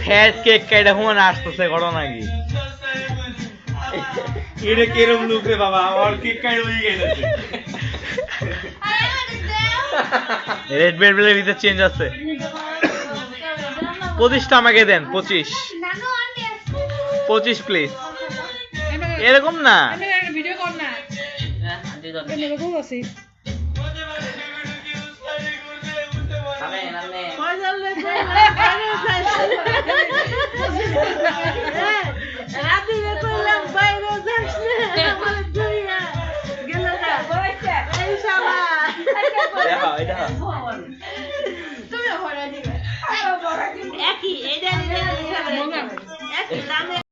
face cake কেটে হুন আসতেছে ঘটনা কি এটা কেরম লোক রে বাবা আমার কেক কাট হয়ে গেছে রেড বেলবেলের ভিতরে চেঞ্জ আছে 25টা আমাকে দেন 25 প্লিজ এরকম না ভিডিও কর না এরকম আছে রাতে করলাম বাইরে যাস না আমার দুইয়া গেল না এই শালা তুমি ভরা দিবে একই এটা একই দামে